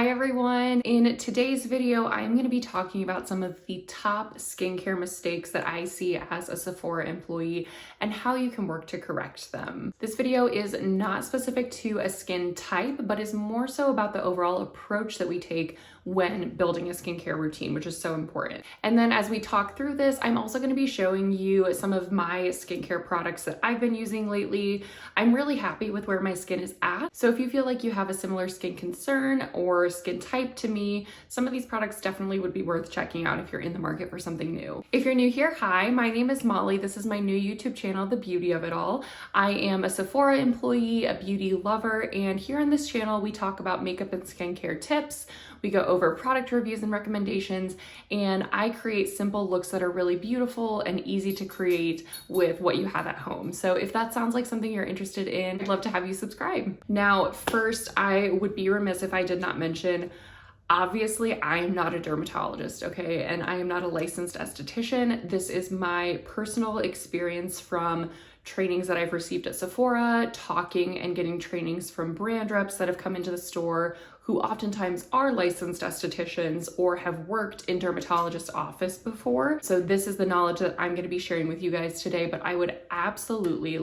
Hi everyone! In today's video, I'm going to be talking about some of the top skincare mistakes that I see as a Sephora employee and how you can work to correct them. This video is not specific to a skin type, but is more so about the overall approach that we take when building a skincare routine, which is so important. And then as we talk through this, I'm also going to be showing you some of my skincare products that I've been using lately. I'm really happy with where my skin is at. So if you feel like you have a similar skin concern or skin type to me, some of these products definitely would be worth checking out if you're in the market for something new. If you're new here, hi, my name is Molly. This is my new YouTube channel, The Beauty of It All. I am a Sephora employee, a beauty lover, and here on this channel, we talk about makeup and skincare tips. We go over product reviews and recommendations, and I create simple looks that are really beautiful and easy to create with what you have at home. So if that sounds like something you're interested in, I'd love to have you subscribe. Now, first, I would be remiss if I did not mention, obviously, I am not a dermatologist, okay? And I am not a licensed esthetician. This is my personal experience from trainings that I've received at Sephora, talking and getting trainings from brand reps that have come into the store who oftentimes are licensed estheticians or have worked in dermatologist's office before. So this is the knowledge that I'm going to be sharing with you guys today, but I would absolutely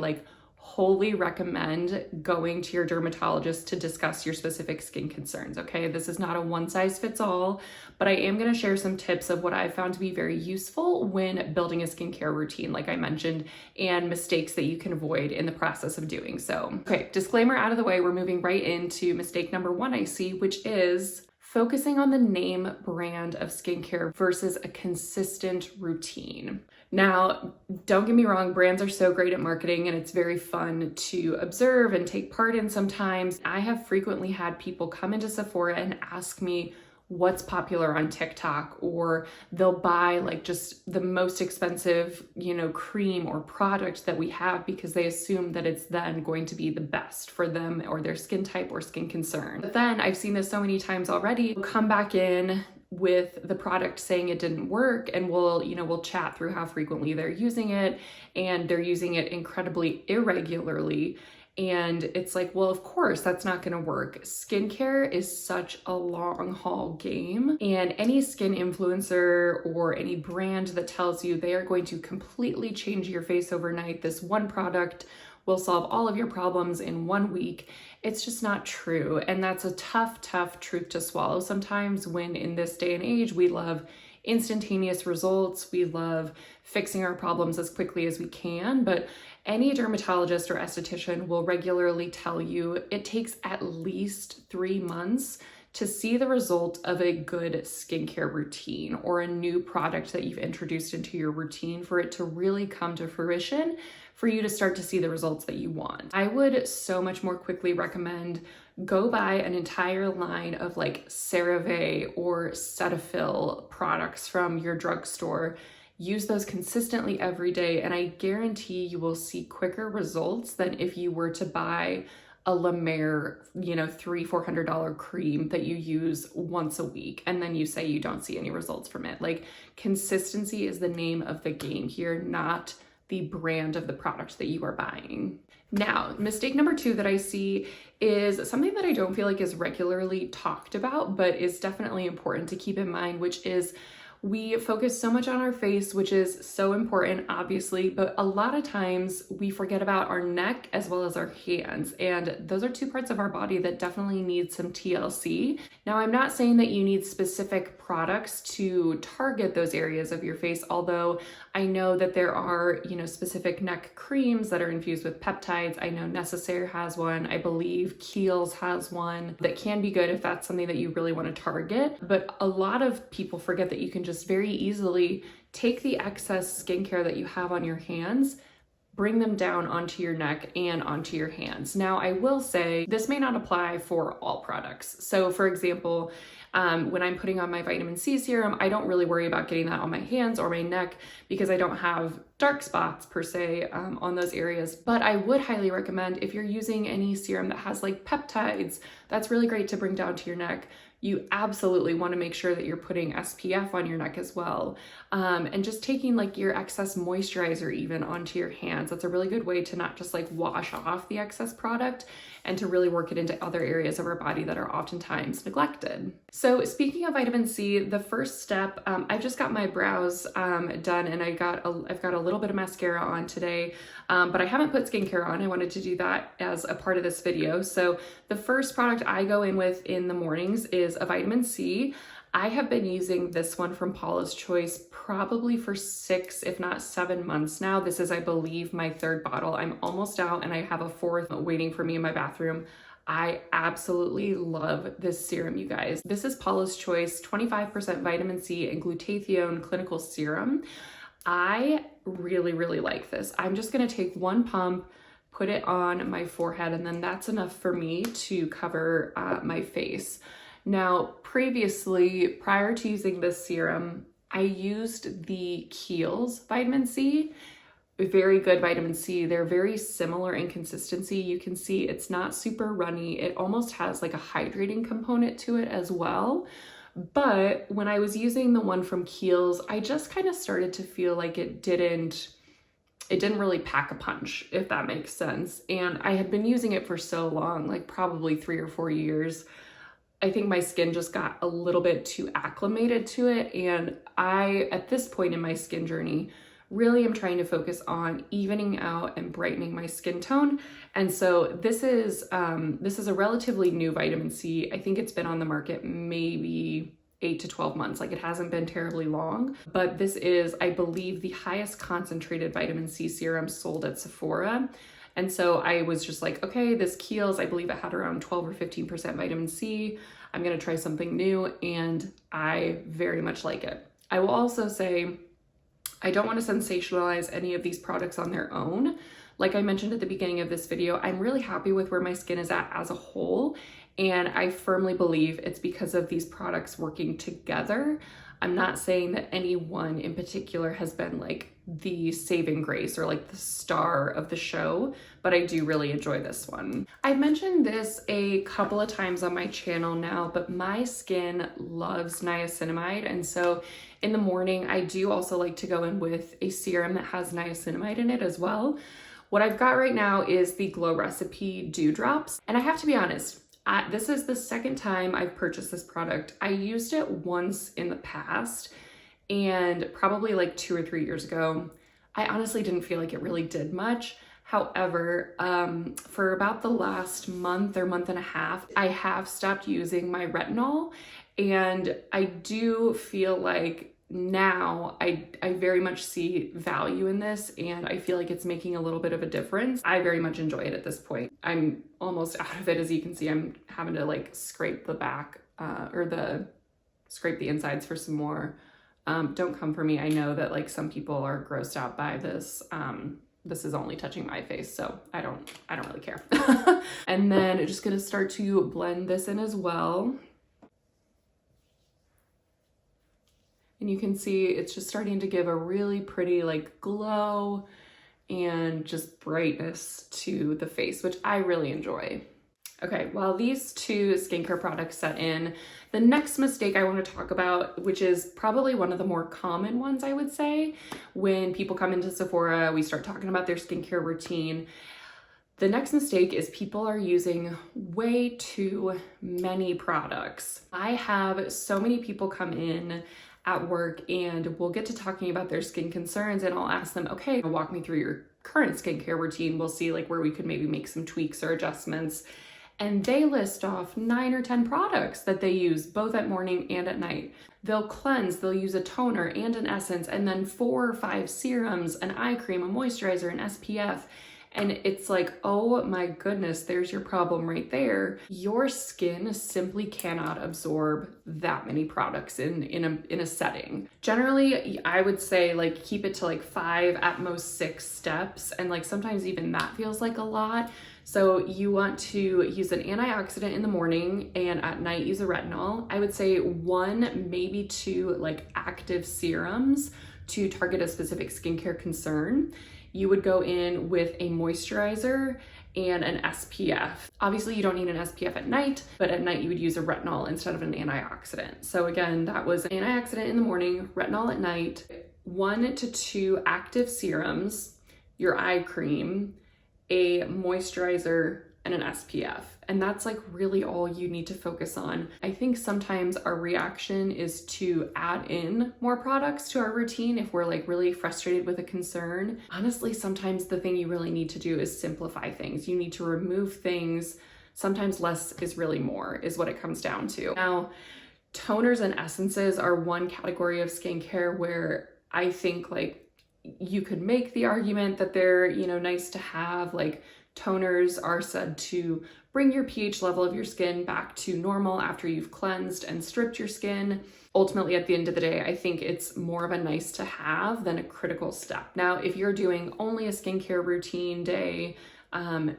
wholly recommend going to your dermatologist to discuss your specific skin concerns, okay? This is not a one size fits all, but I am gonna share some tips of what I've found to be very useful when building a skincare routine, like I mentioned, and mistakes that you can avoid in the process of doing so. Okay, disclaimer out of the way, we're moving right into mistake number one I see, which is focusing on the name brand of skincare versus a consistent routine. Now, don't get me wrong, brands are so great at marketing and it's very fun to observe and take part in sometimes. I have frequently had people come into Sephora and ask me what's popular on TikTok, or they'll buy just the most expensive, cream or product that we have because they assume that it's then going to be the best for them or their skin type or skin concern. But then I've seen this so many times already, come back in with the product saying it didn't work, and we'll chat through how frequently they're using it, and they're using it incredibly irregularly. And it's like, well, of course, that's not going to work. Skincare is such a long haul game, and any skin influencer or any brand that tells you they are going to completely change your face overnight, this one product will solve all of your problems in 1 week, it's just not true. And that's a tough truth to swallow sometimes when in this day and age, we love instantaneous results. We love fixing our problems as quickly as we can, but any dermatologist or esthetician will regularly tell you it takes at least 3 months to see the result of a good skincare routine or a new product that you've introduced into your routine for it to really come to fruition, for you to start to see the results that you want. I would so much more quickly recommend go buy an entire line of CeraVe or Cetaphil products from your drugstore. Use those consistently every day, and I guarantee you will see quicker results than if you were to buy a La Mer, $300-400 cream that you use once a week, and then you say you don't see any results from it. Consistency is the name of the game here, not the brand of the product that you are buying. Now, mistake number two that I see is something that I don't feel like is regularly talked about, but is definitely important to keep in mind, which is we focus so much on our face, which is so important, obviously, but a lot of times we forget about our neck as well as our hands. And those are two parts of our body that definitely need some TLC. Now, I'm not saying that you need specific products to target those areas of your face, although I know that there are, specific neck creams that are infused with peptides. I know Necessaire has one. I believe Kiehl's has one that can be good if that's something that you really want to target. But a lot of people forget that you can just very easily take the excess skincare that you have on your hands, bring them down onto your neck and onto your hands. Now, I will say this may not apply for all products. So for example, when I'm putting on my vitamin C serum, I don't really worry about getting that on my hands or my neck because I don't have dark spots per se on those areas. But I would highly recommend if you're using any serum that has like peptides, that's really great to bring down to your neck. You absolutely want to make sure that you're putting SPF on your neck as well. And just taking like your excess moisturizer even onto your hands. That's a really good way to not just like wash off the excess product and to really work it into other areas of our body that are oftentimes neglected. So speaking of vitamin C, the first step, I've just got my brows done, and I've got a little bit of mascara on today, but I haven't put skincare on. I wanted to do that as a part of this video. So the first product I go in with in the mornings is a vitamin C. I have been using this one from Paula's Choice probably for 6, if not 7 months now. This is, I believe, my 3rd bottle. I'm almost out and I have a 4th waiting for me in my bathroom. I absolutely love this serum, you guys. This is Paula's Choice 25% vitamin C and glutathione clinical serum. I really, really like this. I'm just gonna take 1 pump, put it on my forehead, and then that's enough for me to cover my face. Now, previously, prior to using this serum, I used the Kiehl's vitamin C. Very good vitamin C. They're very similar in consistency. You can see it's not super runny. It almost has like a hydrating component to it as well. But when I was using the one from Kiehl's, I just kind of started to feel like it didn't really pack a punch, if that makes sense. And I had been using it for so long, like probably 3 or 4 years. I think my skin just got a little bit too acclimated to it. And I, at this point in my skin journey, really am trying to focus on evening out and brightening my skin tone. And so this is a relatively new vitamin C. I think it's been on the market maybe 8 to 12 months. Like, it hasn't been terribly long, but this is, I believe, the highest concentrated vitamin C serum sold at Sephora. And so I was just like, okay, this Kiehl's, I believe it had around 12 or 15% vitamin C. I'm gonna try something new, and I very much like it. I will also say, I don't want to sensationalize any of these products on their own. Like I mentioned at the beginning of this video, I'm really happy with where my skin is at as a whole, and I firmly believe it's because of these products working together. I'm not saying that any one in particular has been like the saving grace or like the star of the show, but I do really enjoy this one. I've mentioned this a couple of times on my channel now, but my skin loves niacinamide, and so in the morning I do also like to go in with a serum that has niacinamide in it as well. What I've got right now is the Glow Recipe Dew Drops, and I have to be honest, this is the 2nd time I've purchased this product. I used it once in the past, and probably like 2 or 3 years ago. I honestly didn't feel like it really did much. However, for about the last month or month and a half, I have stopped using my retinol, and I do feel like now I very much see value in this, and I feel like it's making a little bit of a difference. I very much enjoy it at this point. I'm almost out of it. As you can see, I'm having to like scrape the back scrape the insides for some more. Don't come for me. I know that like some people are grossed out by this. This is only touching my face, so I don't really care. And then just gonna start to blend this in as well. And you can see it's just starting to give a really pretty like glow and just brightness to the face, which I really enjoy. Okay, while these 2 skincare products set in, the next mistake I want to talk about, which is probably one of the more common ones, I would say, when people come into Sephora, we start talking about their skincare routine. The next mistake is people are using way too many products. I have so many people come in at work, and we'll get to talking about their skin concerns, and I'll ask them, okay, walk me through your current skincare routine. We'll see like where we could maybe make some tweaks or adjustments. And they list off 9 or 10 products that they use both at morning and at night. They'll cleanse, they'll use a toner and an essence, and then 4 or 5 serums, an eye cream, a moisturizer, an SPF. And it's like, oh my goodness, there's your problem right there. Your skin simply cannot absorb that many products in a setting. Generally, I would say like keep it to like 5, at most 6 steps. And like sometimes even that feels like a lot. So you want to use an antioxidant in the morning, and at night use a retinol. I would say 1, maybe 2 like active serums to target a specific skincare concern, you would go in with a moisturizer and an SPF. Obviously, you don't need an SPF at night, but at night you would use a retinol instead of an antioxidant. So again, that was an antioxidant in the morning, retinol at night, 1 to 2 active serums, your eye cream, a moisturizer, and an SPF. And that's like really all you need to focus on. I think sometimes our reaction is to add in more products to our routine if we're like really frustrated with a concern. Honestly, sometimes the thing you really need to do is simplify things. You need to remove things. Sometimes less is really more, is what it comes down to. Now, toners and essences are one category of skincare where I think like you could make the argument that they're, you know, nice to have. Like toners are said to bring your pH level of your skin back to normal after you've cleansed and stripped your skin. Ultimately, at the end of the day, I think it's more of a nice to have than a critical step. Now, if you're doing only a skincare routine day,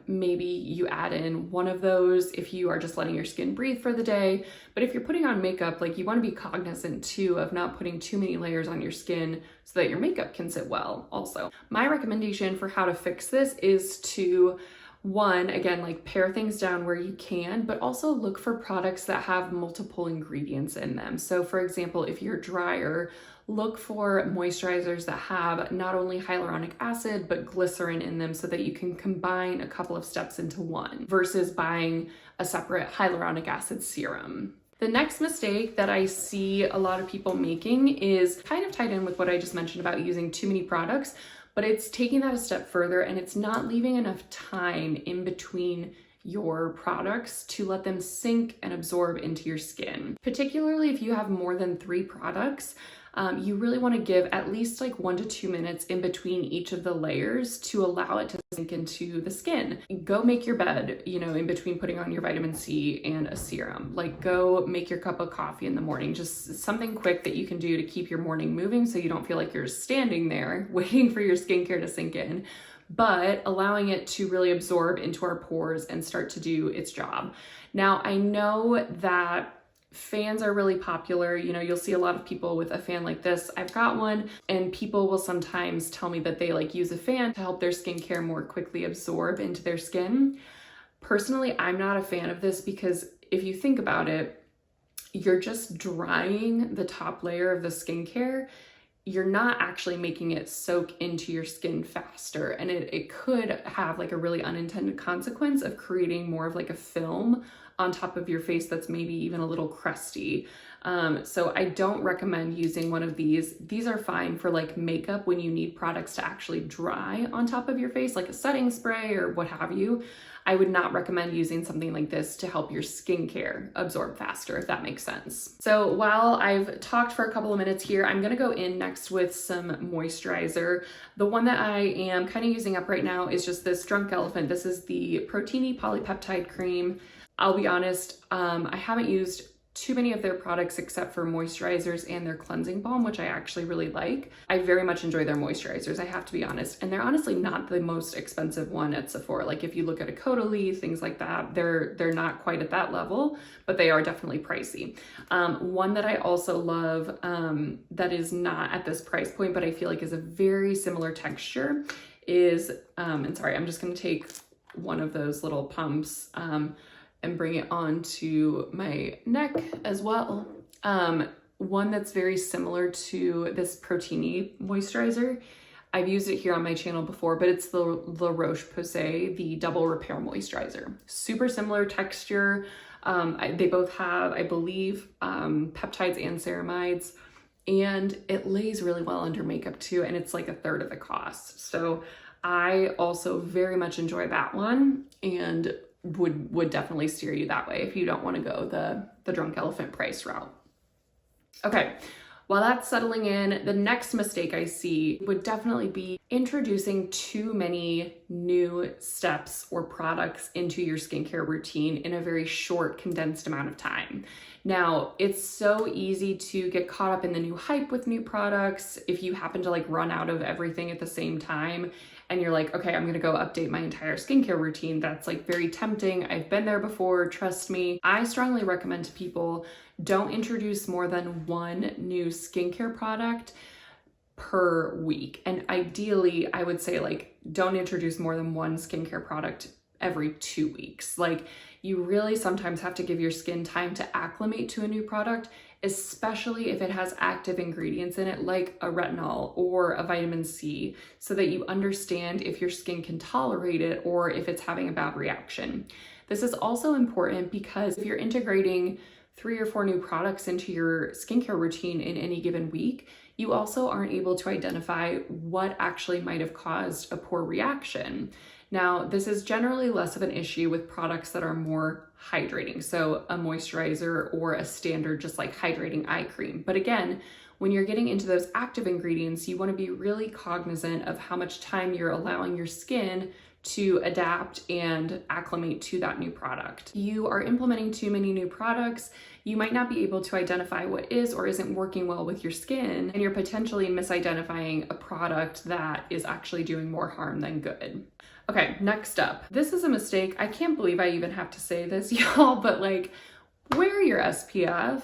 maybe you add in one of those if you are just letting your skin breathe for the day. But if you're putting on makeup, like you want to be cognizant too of not putting too many layers on your skin so that your makeup can sit well also. My recommendation for how to fix this is to, one, again, like pare things down where you can, but also look for products that have multiple ingredients in them. So for example, if you're drier, look for moisturizers that have not only hyaluronic acid, but glycerin in them so that you can combine a couple of steps into one versus buying a separate hyaluronic acid serum. The next mistake that I see a lot of people making is kind of tied in with what I just mentioned about using too many products, but it's taking that a step further and it's not leaving enough time in between your products to let them sink and absorb into your skin. Particularly if you have more than 3 products, you really want to give at least like 1 to 2 minutes in between each of the layers to allow it to sink into the skin. Go make your bed, you know, in between putting on your vitamin C and a serum. Like go make your cup of coffee in the morning, just something quick that you can do to keep your morning moving so you don't feel like you're standing there waiting for your skincare to sink in, but allowing it to really absorb into our pores and start to do its job. Now, I know that fans are really popular. You know, you'll see a lot of people with a fan like this. I've got one, and people will sometimes tell me that they like use a fan to help their skincare more quickly absorb into their skin. Personally, I'm not a fan of this because if you think about it, you're just drying the top layer of the skincare. You're not actually making it soak into your skin faster. And it could have like a really unintended consequence of creating more of like a film on top of your face that's maybe even a little crusty. So I don't recommend using one of these. These are fine for like makeup when you need products to actually dry on top of your face, like a setting spray or what have you. I would not recommend using something like this to help your skincare absorb faster, if that makes sense. So while I've talked for a couple of minutes here, I'm gonna go in next with some moisturizer. The one that I am kind of using up right now is just this Drunk Elephant. This is the Protini Polypeptide Cream. I'll be honest, I haven't used too many of their products except for moisturizers and their cleansing balm, which I actually really like. I very much enjoy their moisturizers, I have to be honest. And they're honestly not the most expensive one at Sephora. Like if you look at a Caudalie, things like that, they're not quite at that level, but they are definitely pricey. One that I also love that is not at this price point, but I feel like is a very similar texture is, and sorry, I'm just gonna take one of those little pumps and bring it onto my neck as well. One that's very similar to this Protini moisturizer. I've used it here on my channel before, but it's the La Roche-Posay, the Double Repair Moisturizer. Super similar texture. They both have, I believe, peptides and ceramides, and it lays really well under makeup too, and it's like a third of the cost. So I also very much enjoy that one and would definitely steer you that way if you don't want to go the Drunk Elephant price route. Okay, while that's settling in, the next mistake I see would definitely be introducing too many new steps or products into your skincare routine in a very short, condensed amount of time. Now, it's so easy to get caught up in the new hype with new products if you happen to like run out of everything at the same time and you're like, okay, I'm gonna go update my entire skincare routine. That's like very tempting. I've been there before, trust me. I strongly recommend to people, don't introduce more than one new skincare product per week. And ideally, I would say like don't introduce more than one skincare product every 2 weeks. Like you really sometimes have to give your skin time to acclimate to a new product, especially if it has active ingredients in it like a retinol or a vitamin C, so that you understand if your skin can tolerate it or if it's having a bad reaction. This is also important because if you're integrating 3 or 4 new products into your skincare routine in any given week, you also aren't able to identify what actually might have caused a poor reaction. Now, this is generally less of an issue with products that are more hydrating, so a moisturizer or a standard just like hydrating eye cream. But again, when you're getting into those active ingredients, you want to be really cognizant of how much time you're allowing your skin to adapt and acclimate to that new product. You are implementing too many new products, you might not be able to identify what is or isn't working well with your skin, and you're potentially misidentifying a product that is actually doing more harm than good. Okay, next up. This is a mistake. I can't believe I even have to say this, y'all, but like, wear your SPF.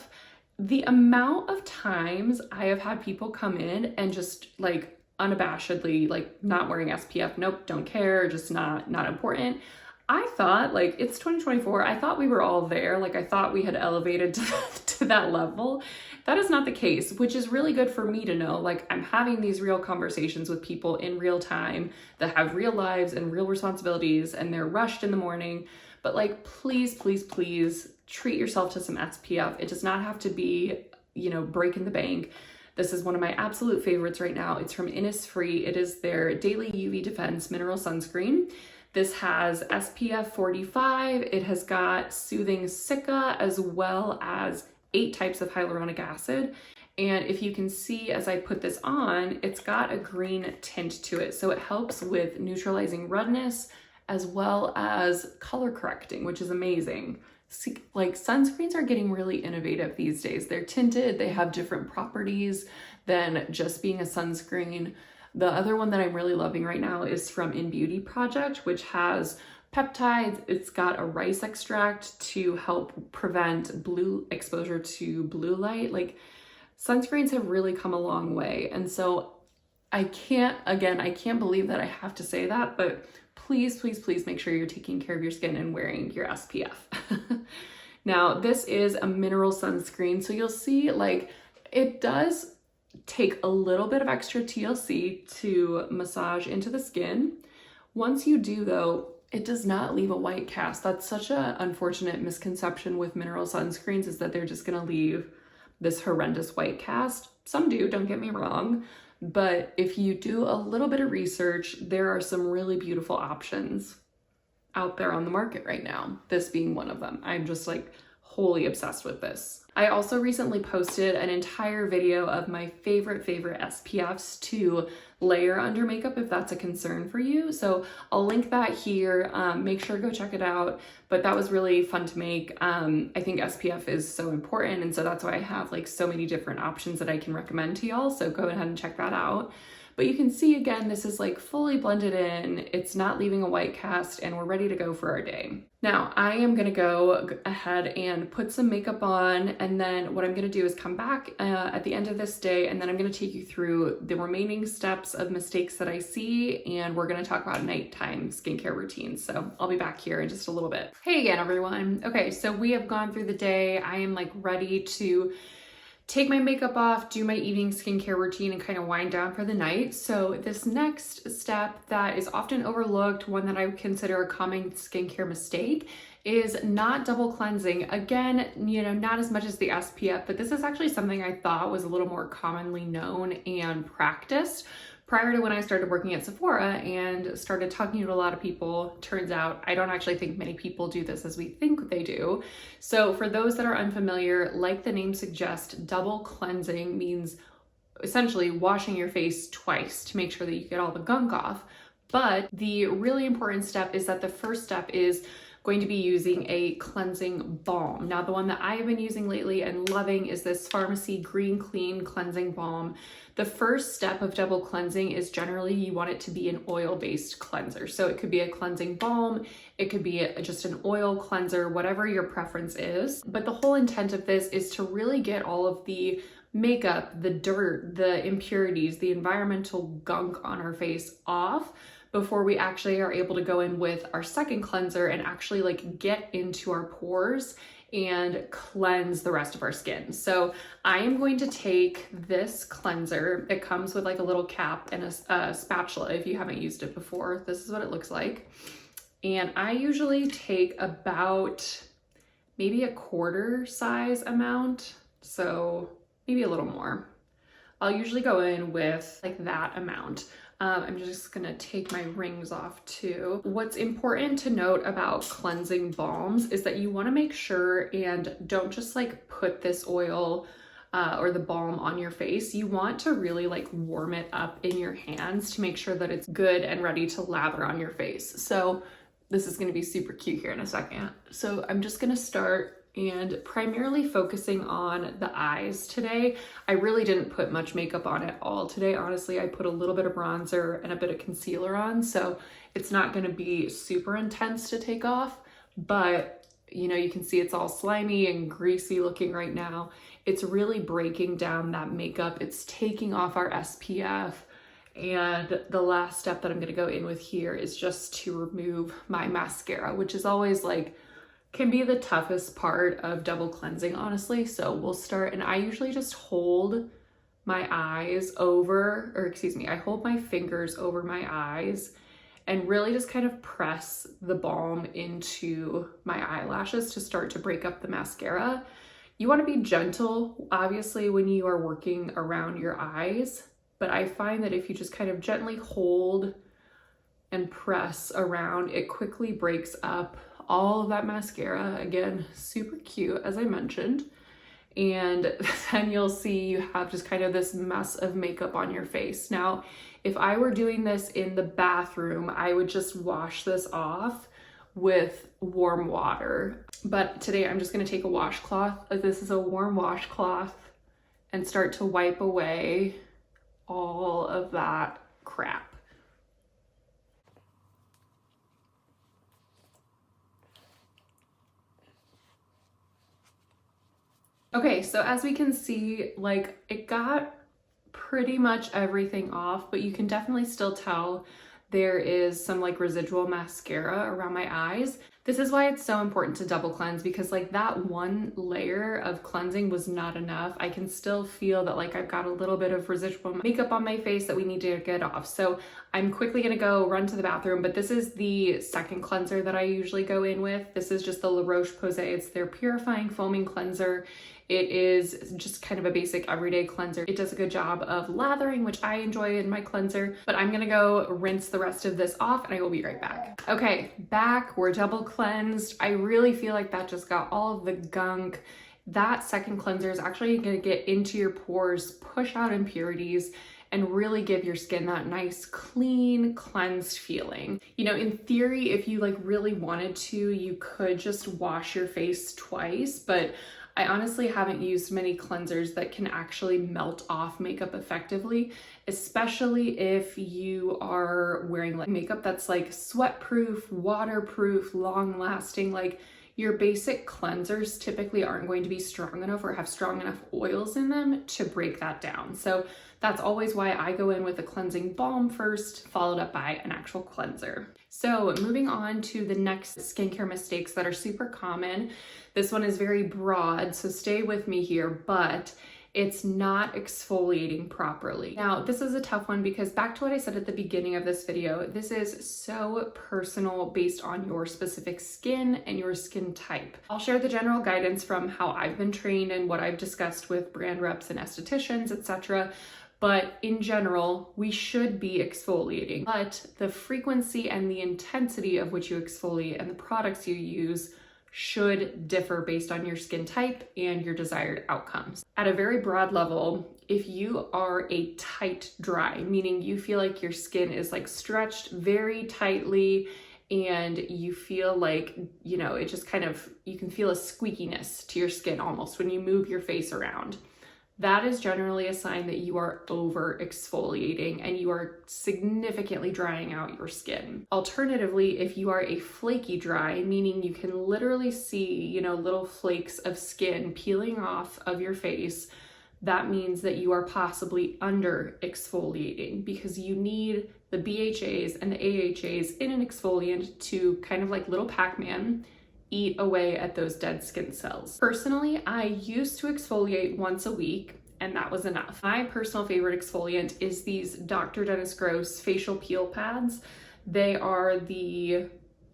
The amount of times I have had people come in and just like unabashedly like not wearing SPF, nope, don't care, just not important. I thought like it's 2024. I thought we were all there. Like I thought we had elevated to that level. That is not the case, which is really good for me to know. Like I'm having these real conversations with people in real time that have real lives and real responsibilities and they're rushed in the morning. But like, please, please, please treat yourself to some SPF. It does not have to be, breaking the bank. This is one of my absolute favorites right now. It's from Innisfree. It is their Daily UV Defense Mineral Sunscreen. This has SPF 45. It has got soothing silica as well as 8 types of hyaluronic acid. And if you can see as I put this on, it's got a green tint to it. So it helps with neutralizing redness as well as color correcting, which is amazing. See, like sunscreens are getting really innovative these days. They're tinted, they have different properties than just being a sunscreen. The other one that I'm really loving right now is from In Beauty Project, which has peptides. It's got a rice extract to help prevent blue exposure to blue light. Like sunscreens have really come a long way. And so I can't believe that I have to say that, but please, please, please make sure you're taking care of your skin and wearing your SPF. Now, this is a mineral sunscreen. So you'll see like it does take a little bit of extra TLC to massage into the skin. Once you do though, it does not leave a white cast. That's such an unfortunate misconception with mineral sunscreens, is that they're just gonna leave this horrendous white cast. Some do, don't get me wrong. But if you do a little bit of research, there are some really beautiful options out there on the market right now, this being one of them. I'm just like wholly obsessed with this. I also recently posted an entire video of my favorite SPFs to layer under makeup if that's a concern for you. So I'll link that here. Make sure to go check it out. But that was really fun to make. I think SPF is so important, and so that's why I have like so many different options that I can recommend to y'all. So go ahead and check that out. But you can see again, this is like fully blended in. It's not leaving a white cast, and we're ready to go for our day. Now I am gonna go ahead and put some makeup on, and then what I'm gonna do is come back at the end of this day, and then I'm gonna take you through the remaining steps of mistakes that I see, and we're gonna talk about nighttime skincare routines. So I'll be back here in just a little bit. Hey again, everyone. Okay, so we have gone through the day. I am like ready to take my makeup off, do my evening skincare routine, and kind of wind down for the night. So this next step that is often overlooked, one that I would consider a common skincare mistake, is not double cleansing. Again, not as much as the SPF, but this is actually something I thought was a little more commonly known and practiced prior to when I started working at Sephora and started talking to a lot of people. Turns out I don't actually think many people do this as we think they do. So for those that are unfamiliar, like the name suggests, double cleansing means essentially washing your face twice to make sure that you get all the gunk off. But the really important step is that the first step is going to be using a cleansing balm. Now, the one that I've been using lately and loving is this Pharmacy Green Clean Cleansing Balm. The first step of double cleansing is generally you want it to be an oil-based cleanser. So it could be a cleansing balm, it could be just an oil cleanser, whatever your preference is. But the whole intent of this is to really get all of the makeup, the dirt, the impurities, the environmental gunk on our face off before we actually are able to go in with our second cleanser and actually like get into our pores and cleanse the rest of our skin. So I am going to take this cleanser. It comes with like a little cap and a spatula. If you haven't used it before, this is what it looks like. And I usually take about maybe a quarter size amount. So maybe a little more. I'll usually go in with like that amount. I'm just gonna take my rings off too. What's important to note about cleansing balms is that you wanna make sure and don't just like put this oil or the balm on your face. You want to really like warm it up in your hands to make sure that it's good and ready to lather on your face. So this is gonna be super cute here in a second. So I'm just gonna start and primarily focusing on the eyes today. I really didn't put much makeup on at all today. Honestly, I put a little bit of bronzer and a bit of concealer on, so it's not gonna be super intense to take off, but you know, you can see it's all slimy and greasy looking right now. It's really breaking down that makeup. It's taking off our SPF. And the last step that I'm gonna go in with here is just to remove my mascara, which is always like, can be the toughest part of double cleansing, honestly. So we'll start, and I usually just hold my eyes over, or excuse me, I hold my fingers over my eyes and really just kind of press the balm into my eyelashes to start to break up the mascara. You want to be gentle, obviously, when you are working around your eyes, but I find that if you just kind of gently hold and press around, it quickly breaks up all of that mascara. Again, super cute, as I mentioned. And then you'll see you have just kind of this mess of makeup on your face. Now, if I were doing this in the bathroom, I would just wash this off with warm water. But today I'm just gonna take a washcloth. This is a warm washcloth, and start to wipe away all of that crap. Okay, so as we can see, like it got pretty much everything off, but you can definitely still tell there is some like residual mascara around my eyes. This is why it's so important to double cleanse, because like that one layer of cleansing was not enough. I can still feel that like I've got a little bit of residual makeup on my face that we need to get off. So I'm quickly gonna go run to the bathroom, but this is the second cleanser that I usually go in with. This is just the La Roche-Posay. It's their purifying foaming cleanser. It is just kind of a basic everyday cleanser. It does a good job of lathering, which I enjoy in my cleanser, but I'm gonna go rinse the rest of this off and I will be right back. Okay, back, we're double cleansed. I really feel like that just got all of the gunk. That second cleanser is actually gonna get into your pores, push out impurities, and really give your skin that nice, clean, cleansed feeling. You know, in theory, if you like really wanted to, you could just wash your face twice, but I honestly haven't used many cleansers that can actually melt off makeup effectively, especially if you are wearing like makeup that's like sweat proof, waterproof, long lasting. Like your basic cleansers typically aren't going to be strong enough or have strong enough oils in them to break that down. So that's always why I go in with a cleansing balm first, followed up by an actual cleanser. So moving on to the next skincare mistakes that are super common. This one is very broad, so stay with me here, but it's not exfoliating properly. Now, this is a tough one because back to what I said at the beginning of this video, this is so personal based on your specific skin and your skin type. I'll share the general guidance from how I've been trained and what I've discussed with brand reps and estheticians, etc. But in general, we should be exfoliating, but the frequency and the intensity of which you exfoliate and the products you use should differ based on your skin type and your desired outcomes. At a very broad level, if you are a tight dry, meaning you feel like your skin is like stretched very tightly and you feel like, you know, it just kind of, you can feel a squeakiness to your skin almost when you move your face around. That is generally a sign that you are over exfoliating and you are significantly drying out your skin. Alternatively, if you are a flaky dry, meaning you can literally see, you know, little flakes of skin peeling off of your face, that means that you are possibly under exfoliating, because you need the BHAs and the AHAs in an exfoliant to kind of like little Pac-Man eat away at those dead skin cells. Personally, I used to exfoliate once a week and that was enough. My personal favorite exfoliant is these Dr. Dennis Gross facial peel pads. They are the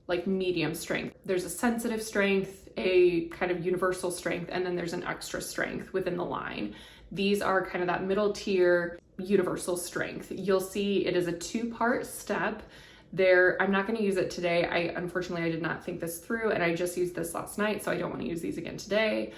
like medium strength. There's a sensitive strength, a kind of universal strength, and then there's an extra strength within the line. These are kind of that middle tier universal strength. You'll see it is a 2-part step. I'm not going to use it today. Unfortunately, I did not think this through, and I just used this last night, so I don't want to use these again today.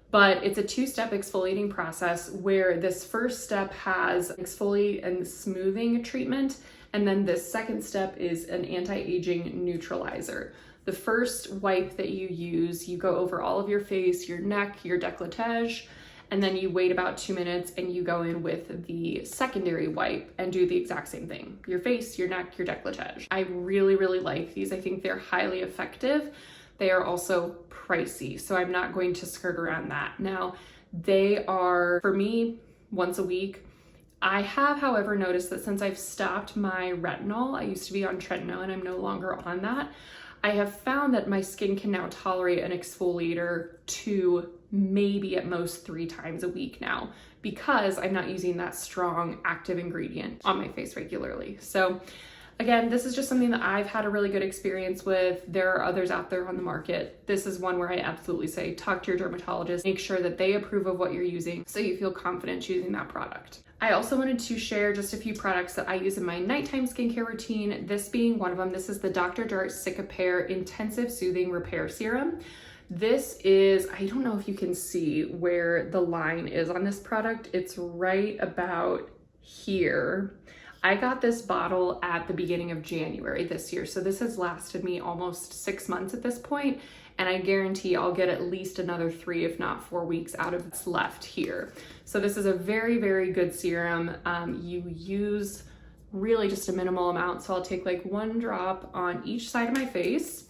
But it's a 2-step exfoliating process where this first step has exfoliate and smoothing treatment, and then this second step is an anti-aging neutralizer. The first wipe that you use, you go over all of your face, your neck, your décolletage, and then you wait about 2 minutes and you go in with the secondary wipe and do the exact same thing. Your face, your neck, your décolletage. I really, really like these. I think they're highly effective. They are also pricey, so I'm not going to skirt around that. Now, they are, for me, once a week. I have, however, noticed that since I've stopped my retinol, I used to be on tretinoin and I'm no longer on that, I have found that my skin can now tolerate an exfoliator 2, maybe at most 3 times a week now, because I'm not using that strong active ingredient on my face regularly. So again, this is just something that I've had a really good experience with. There are others out there on the market. This is one where I absolutely say, talk to your dermatologist, make sure that they approve of what you're using so you feel confident choosing that product. I also wanted to share just a few products that I use in my nighttime skincare routine, this being one of them. This is the Dr. Jart Cicapair Intensive Soothing Repair Serum. This is, I don't know if you can see where the line is on this product. It's right about here. I got this bottle at the beginning of January this year, so this has lasted me almost 6 months at this point, and I guarantee I'll get at least another 3, if not 4 weeks out of what's left here. So this is a very, very good serum. You use really just a minimal amount, so I'll take like 1 drop on each side of my face,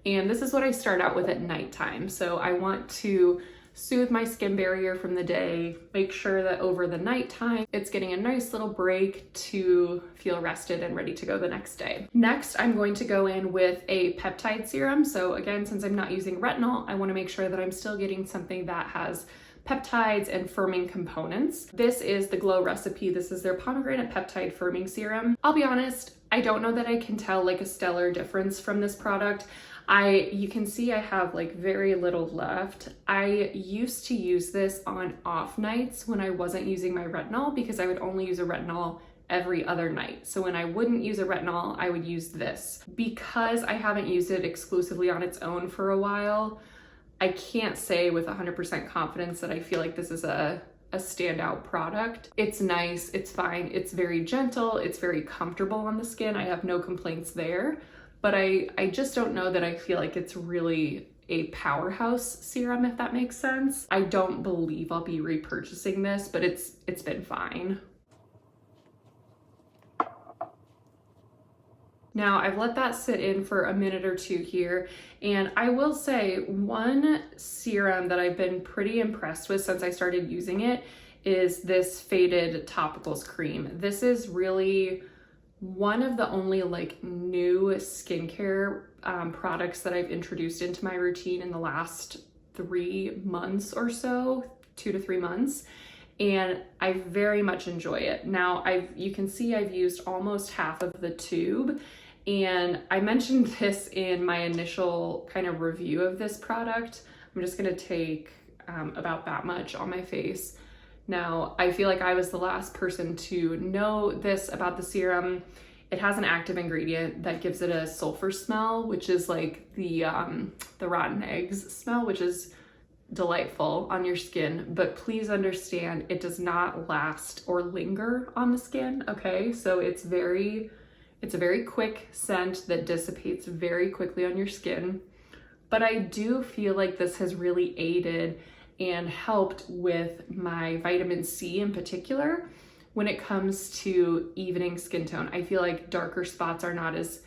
and this is what I start out with at nighttime. So I want to soothe my skin barrier from the day, make sure that over the nighttime, it's getting a nice little break to feel rested and ready to go the next day. Next, I'm going to go in with a peptide serum. So again, since I'm not using retinol, I want to make sure that I'm still getting something that has peptides and firming components. This is the Glow recipe. This is their pomegranate peptide firming serum. I'll be honest, I don't know that I can tell like a stellar difference from this product. You can see I have like very little left. I used to use this on off nights when I wasn't using my retinol, because I would only use a retinol every other night. So when I wouldn't use a retinol, I would use this. Because I haven't used it exclusively on its own for a while, I can't say with 100% confidence that I feel like this is a standout product. It's nice, it's fine, it's very gentle, it's very comfortable on the skin. I have no complaints there. But I just don't know that I feel like it's really a powerhouse serum, if that makes sense. I don't believe I'll be repurchasing this, but it's been fine. Now I've let that sit in for a minute or 2 here, and I will say one serum that I've been pretty impressed with since I started using it is this Faded Topicals Cream. This is really one of the only like new skincare products that I've introduced into my routine in the last 3 months or so, 2 to 3 months, and I very much enjoy it. Now you can see I've used almost half of the tube, and I mentioned this in my initial kind of review of this product. I'm just gonna take about that much on my face. Now, I feel like I was the last person to know this about the serum. It has an active ingredient that gives it a sulfur smell, which is like the rotten eggs smell, which is delightful on your skin. But please understand, it does not last or linger on the skin, okay? So it's very It's a very quick scent that dissipates very quickly on your skin, but I do feel like this has really aided and helped with my vitamin C in particular when it comes to evening skin tone. I feel like darker spots are not as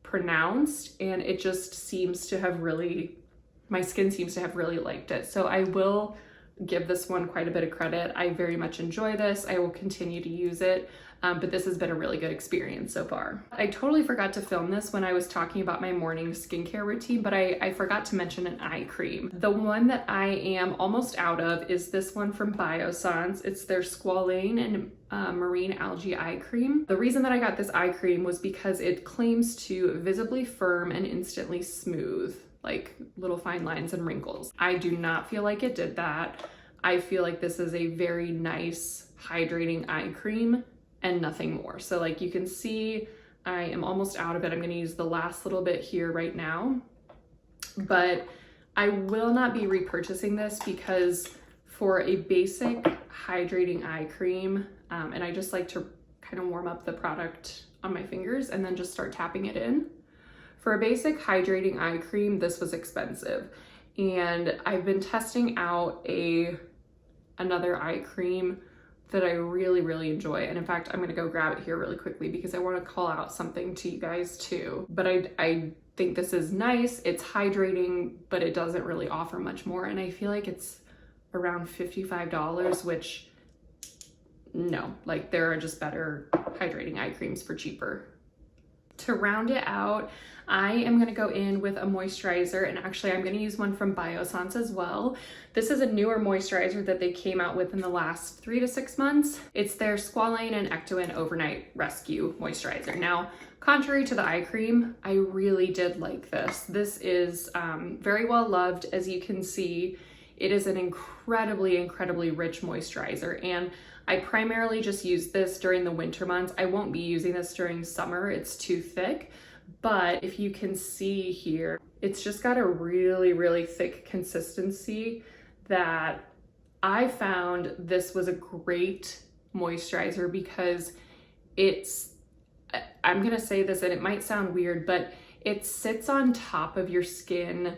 pronounced, and it just seems to have really, my skin seems to have really liked it. So I will give this one quite a bit of credit. I very much enjoy this. I will continue to use it, but this has been a really good experience so far. I totally forgot to film this when I was talking about my morning skincare routine, but I forgot to mention an eye cream. The one that I am almost out of is this one from Biossance. It's their Squalane and Marine Algae Eye Cream. The reason that I got this eye cream was because it claims to visibly firm and instantly smooth like little fine lines and wrinkles. I do not feel like it did that. I feel like this is a very nice hydrating eye cream and nothing more. So like you can see, I am almost out of it. I'm gonna use the last little bit here right now, but I will not be repurchasing this because for a basic hydrating eye cream, and I just like to kind of warm up the product on my fingers and then just start tapping it in. For a basic hydrating eye cream, this was expensive. And I've been testing out another eye cream that I really, really enjoy. And in fact, I'm gonna go grab it here really quickly because I wanna call out something to you guys too. But I think this is nice, it's hydrating, but it doesn't really offer much more. And I feel like it's around $55, which no, like there are just better hydrating eye creams for cheaper. To round it out, I am gonna go in with a moisturizer, and actually I'm gonna use one from Biossance as well. This is a newer moisturizer that they came out with in the last 3 to 6 months. It's their Squalane and Ectoin Overnight Rescue Moisturizer. Now, contrary to the eye cream, I really did like this. This is very well loved. As you can see, it is an incredibly, incredibly rich moisturizer, and I primarily just use this during the winter months. I won't be using this during summer, it's too thick. But if you can see here, it's just got a really, really thick consistency that I found this was a great moisturizer because I'm gonna say this and it might sound weird, but it sits on top of your skin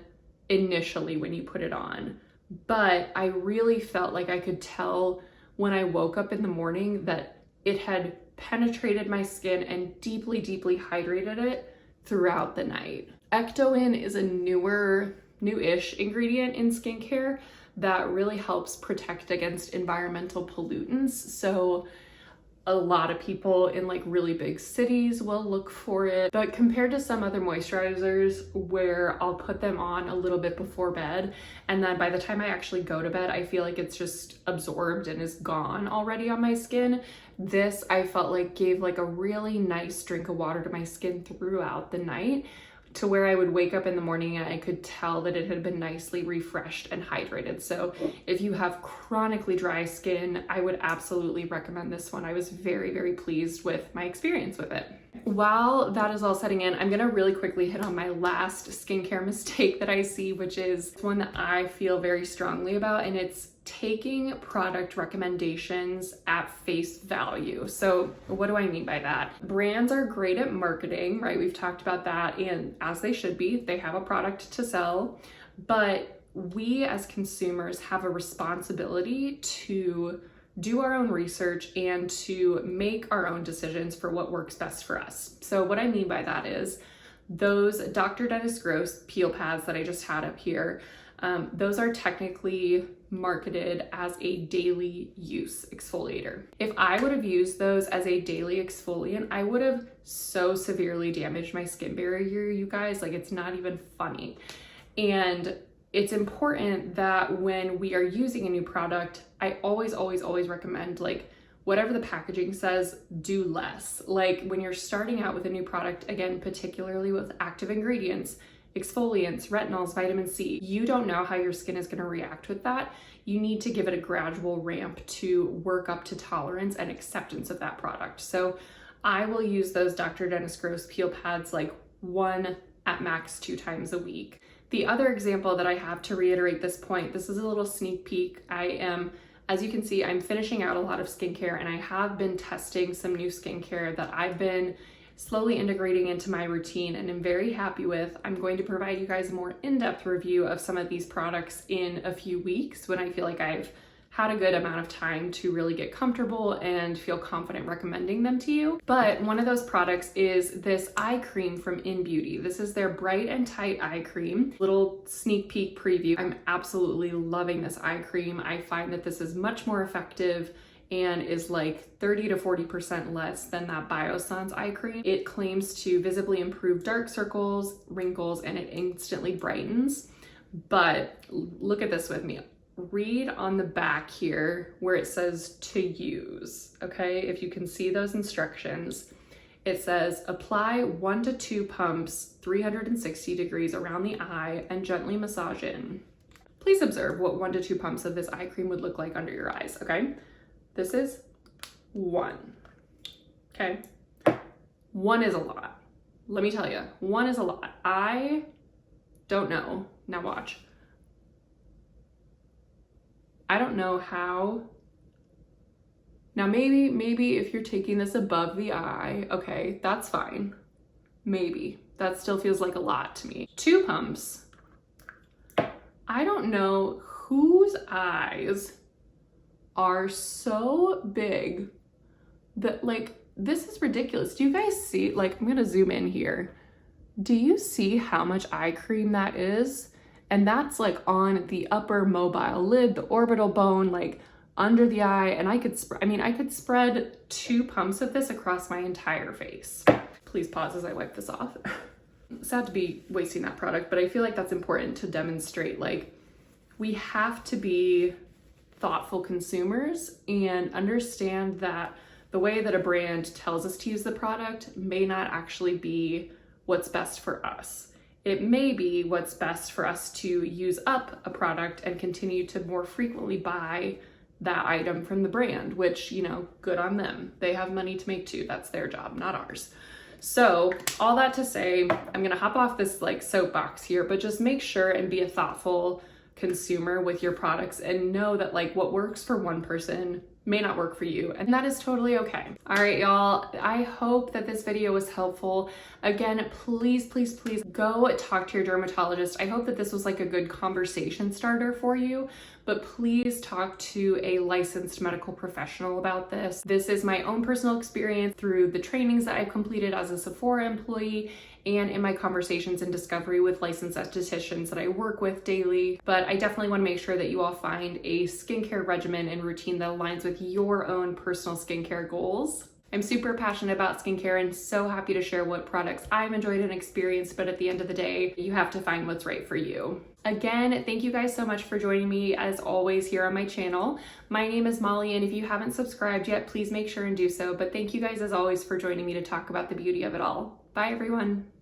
initially when you put it on. But I really felt like I could tell when I woke up in the morning that it had penetrated my skin and deeply, deeply hydrated it throughout the night. Ectoin is a newish ingredient in skincare that really helps protect against environmental pollutants. So a lot of people in like really big cities will look for it, but compared to some other moisturizers where I'll put them on a little bit before bed, and then by the time I actually go to bed, I feel like it's just absorbed and is gone already on my skin. This I felt like gave like a really nice drink of water to my skin throughout the night, to where I would wake up in the morning and I could tell that it had been nicely refreshed and hydrated. So if you have chronically dry skin, I would absolutely recommend this one. I was very, very pleased with my experience with it. While that is all setting in, I'm gonna really quickly hit on my last skincare mistake that I see, which is one that I feel very strongly about, and it's taking product recommendations at face value. So what do I mean by that? Brands are great at marketing, right? We've talked about that, and as they should be, they have a product to sell, but we as consumers have a responsibility to do our own research and to make our own decisions for what works best for us. So what I mean by that is those Dr. Dennis Gross peel pads that I just had up here, those are technically marketed as a daily use exfoliator. If I would have used those as a daily exfoliant, I would have so severely damaged my skin barrier, you guys, like it's not even funny. And it's important that when we are using a new product, I always recommend, like, whatever the packaging says, do less. Like when you're starting out with a new product, again, particularly with active ingredients, exfoliants, retinols, vitamin C, you don't know how your skin is going to react with that. You need to give it a gradual ramp to work up to tolerance and acceptance of that product. So I will use those Dr. Dennis Gross peel pads like 1 at max 2 times a week. The other example that I have to reiterate this point, this is a little sneak peek. As you can see, I'm finishing out a lot of skincare, and I have been testing some new skincare that I've been slowly integrating into my routine and I'm very happy with. I'm going to provide you guys a more in-depth review of some of these products in a few weeks when I feel like I've had a good amount of time to really get comfortable and feel confident recommending them to you. But one of those products is this eye cream from In Beauty. This is their Bright and Tight eye cream. Little sneak peek preview. I'm absolutely loving this eye cream. I find that this is much more effective and is like 30 to 40% less than that Biossance eye cream. It claims to visibly improve dark circles, wrinkles, and it instantly brightens. But look at this with me. Read on the back here where it says to use, okay? If you can see those instructions, it says apply 1 to 2 pumps 360 degrees around the eye and gently massage in. Please observe what 1 to 2 pumps of this eye cream would look like under your eyes, okay? This is 1, okay? 1 is a lot. Let me tell you, 1 is a lot. I don't know. Now watch. I don't know how. Now maybe if you're taking this above the eye, okay, that's fine. Maybe. That still feels like a lot to me. 2 pumps. I don't know whose eyes are so big that, like, this is ridiculous. Do you guys see, like, I'm gonna zoom in here. Do you see how much eye cream that is? And that's like on the upper mobile lid, the orbital bone, like under the eye. And I could spread 2 pumps of this across my entire face. Please pause as I wipe this off. Sad to be wasting that product, but I feel like that's important to demonstrate, like, we have to be thoughtful consumers and understand that the way that a brand tells us to use the product may not actually be what's best for us. It may be what's best for us to use up a product and continue to more frequently buy that item from the brand, which, you know, good on them. They have money to make too. That's their job, not ours. So all that to say, I'm gonna hop off this like soapbox here, but just make sure and be a thoughtful consumer with your products and know that, like, what works for one person may not work for you, and that is totally okay. All right, y'all, I hope that this video was helpful. Again, please go talk to your dermatologist. I hope that this was like a good conversation starter for you, but please talk to a licensed medical professional about this. This is my own personal experience through the trainings that I've completed as a Sephora employee and in my conversations and discovery with licensed estheticians that I work with daily. But I definitely want to make sure that you all find a skincare regimen and routine that aligns with your own personal skincare goals. I'm super passionate about skincare and so happy to share what products I've enjoyed and experienced, but at the end of the day, you have to find what's right for you. Again, thank you guys so much for joining me as always here on my channel. My name is Molly, and if you haven't subscribed yet, please make sure and do so. But thank you guys as always for joining me to talk about the beauty of it all. Bye everyone.